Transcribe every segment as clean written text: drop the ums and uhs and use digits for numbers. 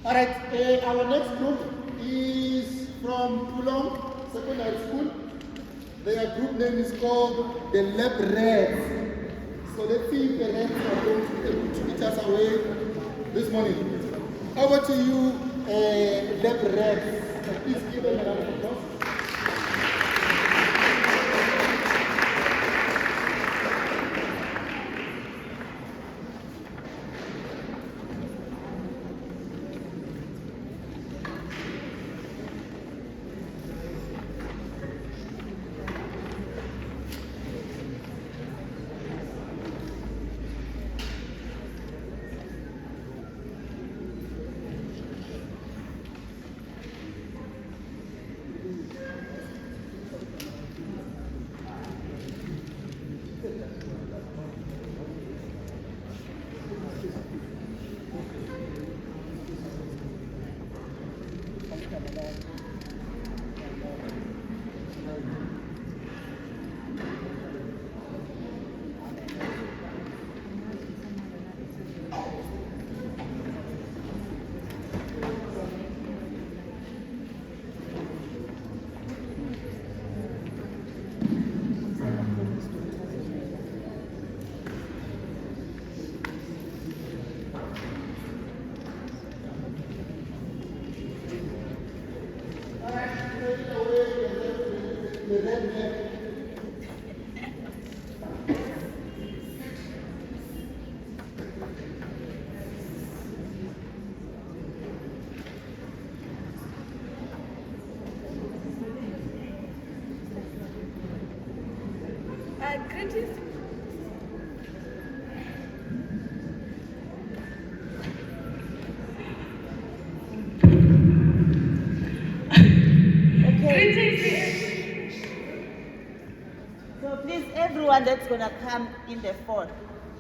All right, our next group is from Pulong Secondary School. Their group name is called the Lab Reds. So let's see if the Reds are going to be able to get us away this morning. Over to you, Lab Reds. Please give them a round of applause. Greetings. Okay. So please, everyone that's going to come in the front,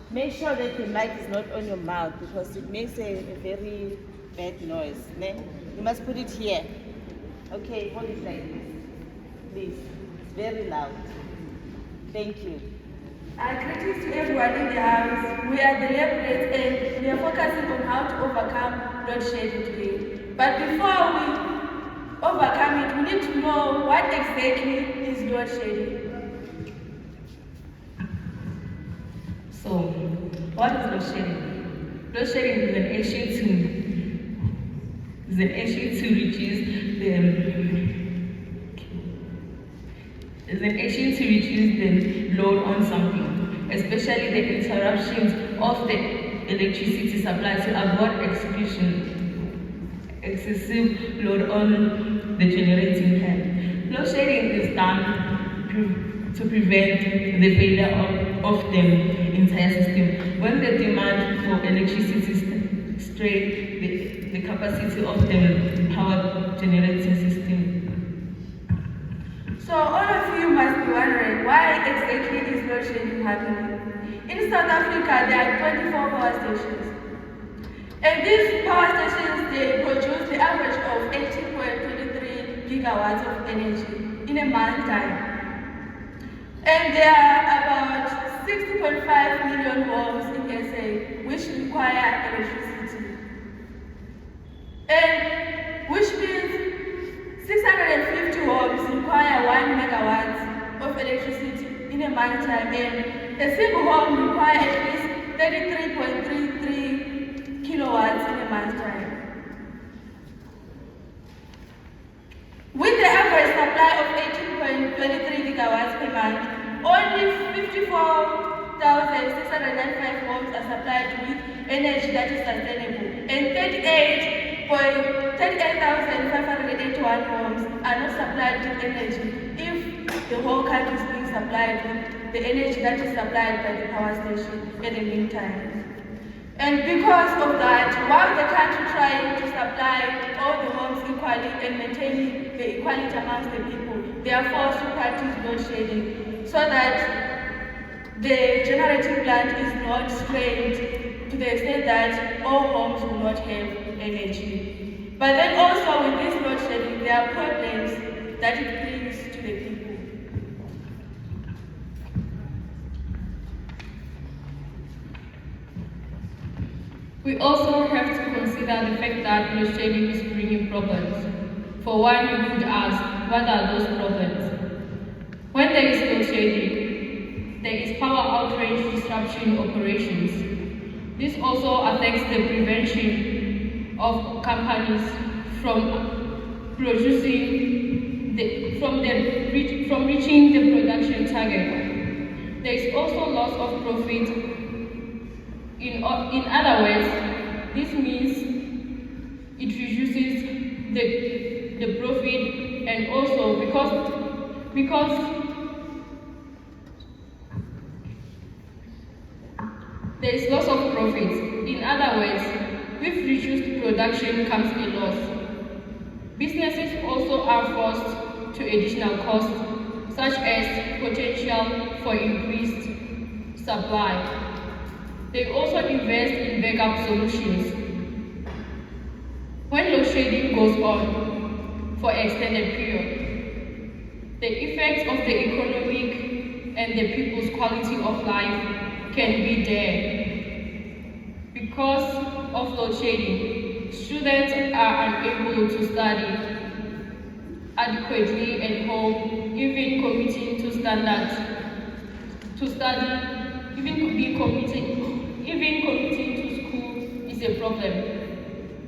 make sure that the mic is not on your mouth because it makes a very bad noise. Ne? You must put it here. Okay, hold it like this. Please. It's very loud. Thank you. Greetings to everyone in the house. We are the Lab Reds and we are focusing on how to overcome load shedding today. But before we overcome it, we need to know what exactly is load shedding. So, what is load shedding? Load shedding is an issue to reduce the load on something, especially the interruptions of the electricity supply to avoid excessive load on the generating head. Load shedding is done to prevent the failure of the entire system. When the demand for electricity strains the capacity of the power generating system. So all of you must be wondering why exactly is load shedding happening? In South Africa, there are 24 power stations. And these power stations, they produce the average of 18.23 gigawatts of energy in a month time. And there are about 60.5 million homes in SA which require electricity. And which means 650 homes require 1 megawatt of electricity in a month time, and a single home requires at least 33.33 kilowatts in a month time. With the average supply of 18.23 gigawatts per month, only 54,695 homes are supplied with energy that is sustainable, and 38,581 homes are not supplied with energy if the whole country is being supplied with the energy that is supplied by the power station in the meantime. And because of that, while the country trying to supply all the homes equally and maintaining the equality amongst the people, they are forced to practice load shedding so that the generating plant is not strained to the extent that all homes will not have energy. But then also with this load shedding, there are problems that it brings to the people. We also have to consider the fact that load shedding is bringing problems. For one, you could ask, what are those problems? When there is load shedding, there is power outage disruption operations. This also affects the prevention of companies from from reaching the production target. There is also loss of profit. In other words, this means it reduces the profit, and also because there is loss of profit. In other words, with reduced production comes a loss. Businesses also are forced to additional costs, such as potential for increased supply. They also invest in backup solutions. When load shedding goes on for an extended period, the effects of the economic and the people's quality of life can be there. Because of load shedding, students are unable to study adequately at home, even committing to standards to study, even committing to school is a problem.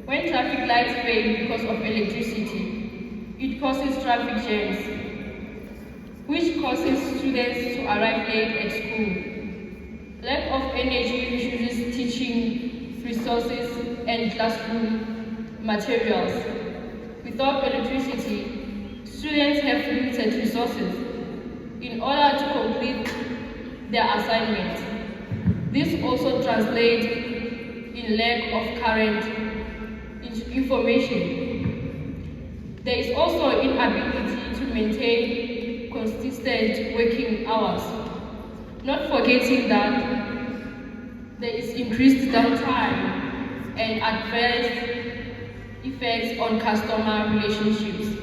When traffic lights fail because of electricity, it causes traffic jams, which causes students to arrive late at school. Lack of energy reduces teaching resources and classroom materials. Without electricity, students have limited resources in order to complete their assignments. This also translates in lack of current information. There is also inability to maintain consistent working hours, not forgetting that there is increased downtime and adverse effects on customer relationships.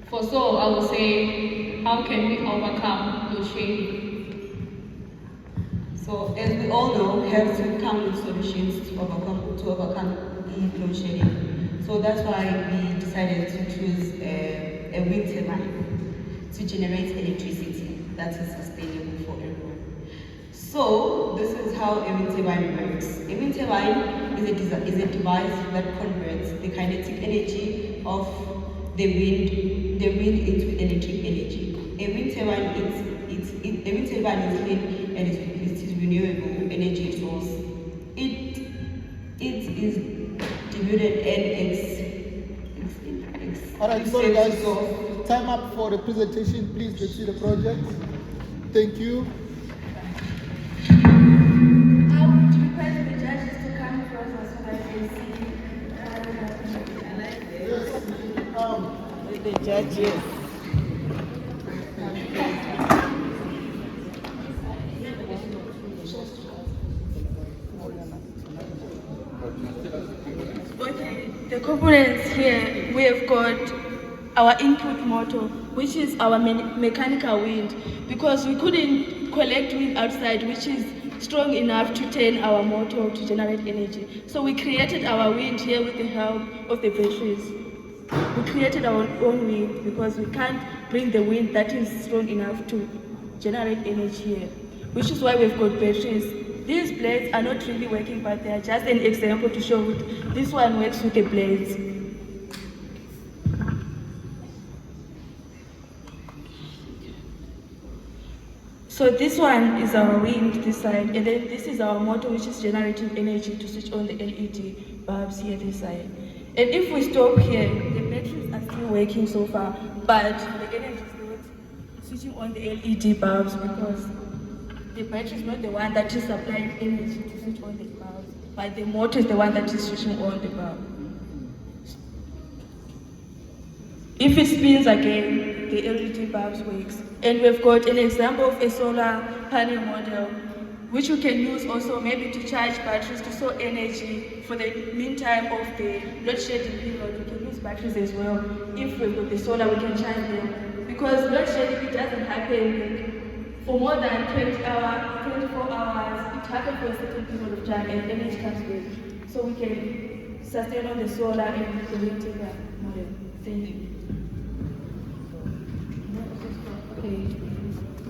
For so, I will say, how can we overcome load shedding? So, as we all know, we have to come with solutions to overcome the load shedding. So that's why we decided to choose a wind turbine to generate electricity that is sustainable for everyone. So this is how a wind turbine works. A wind turbine is a device that converts the kinetic energy of the wind into electric energy. A wind turbine is clean and it is renewable energy source. It is distributed and Alright, sorry guys, so time up for the presentation. Please let's see the project. Thank you. I would request the judges to come closer so that they see. Yes, The judges. Okay, the components here, we have got our input motor, which is our mechanical wind, because we couldn't collect wind outside, which is strong enough to turn our motor to generate energy. So we created our wind here with the help of the batteries. We created our own wind because we can't bring the wind that is strong enough to generate energy here, which is why we've got batteries. These blades are not really working, but they are just an example to show it. This one works with the blades. So this one is our wind, this side, and then this is our motor, which is generating energy to switch on the LED bulbs here, this side. And if we stop here, the batteries are still working so far, but the energy is not switching on the LED bulbs because the battery is not the one that is supplying energy to switch on the bulb, but the motor is the one that is switching on the bulb. If it spins again, the LED bulbs works. And we've got an example of a solar panel model, which we can use also maybe to charge batteries to store energy for the meantime of the load shedding period. We can use batteries as well. If we've got the solar, we can charge them. Because load shedding, it doesn't happen for more than 24 hours. It market for a certain period of time and energy comes back. So we can sustain on the solar and the wind turbine model. Thank you. Okay.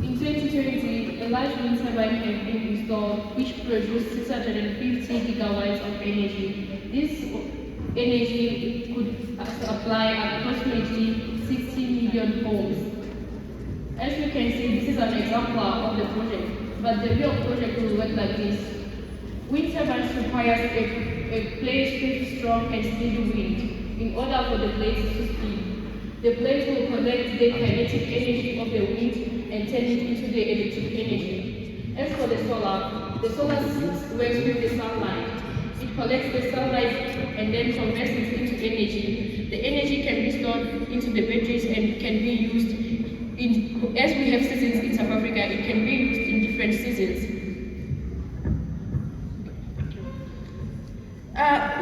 In 2020, a large wind turbine has been installed which produced 650 gigawatts of energy. This energy could supply approximately 60 million homes. As you can see, this is an example of the project, but the real project will work like this. Wind turbines requires a blade with strong and steady wind in order for the blades to spin. The blades will collect the kinetic energy of the wind and turn it into the electric energy. As for the solar works with the sunlight. It collects the sunlight and then converts it into energy. The energy can be stored into the batteries and can be used as we have seasons in South Africa, it can be used in different seasons.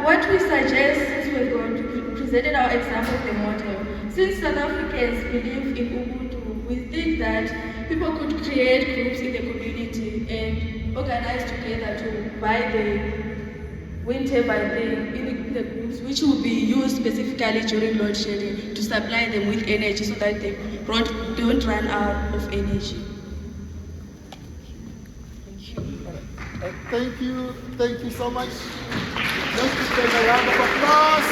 What we suggest, since we've presented our example of the model, since South Africans believe in Ubuntu, we think that people could create groups in the community and organize together to buy the wind turbine thing in the groups, which will be used specifically during load shedding to supply them with energy so that they don't run out of energy. Thank you so much. Let's give them a round of applause.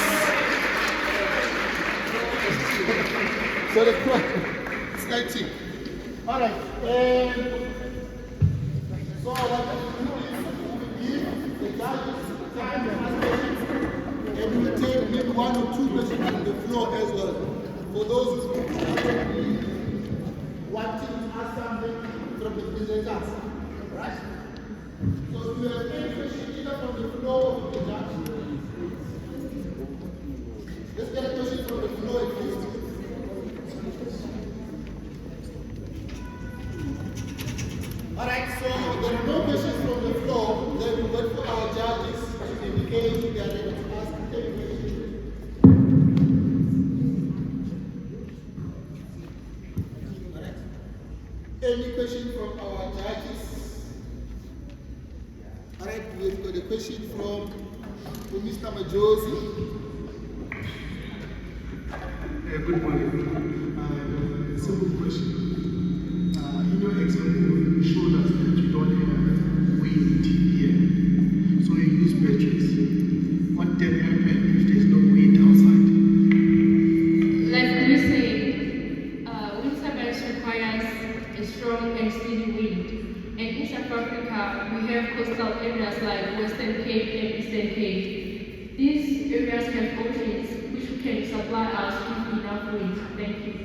So the question, all right. So what we do is give the judges time to ask questions, and we will take maybe one or two questions from the floor as well. For those who wanting to ask something from the presenters, right? So if you have any question either from the floor or from the judge, let's get a question from the floor at least. Alright, so there are no questions from the floor. Then we wait for our judges to indicate they are ready to ask any question. Alright. Any question from our judges? Alright, we've got a question from Mr. Majosi. Good morning. Simple question. In your example, you showed us that you don't have wind here, so you use batteries. What then happens if there's no wind outside? Like we say, wind turbines requires a strong and steady wind. And in South Africa, we have coastal areas like Western Cape and Eastern Cape. These areas have oceans which can supply us with enough wind. Thank you.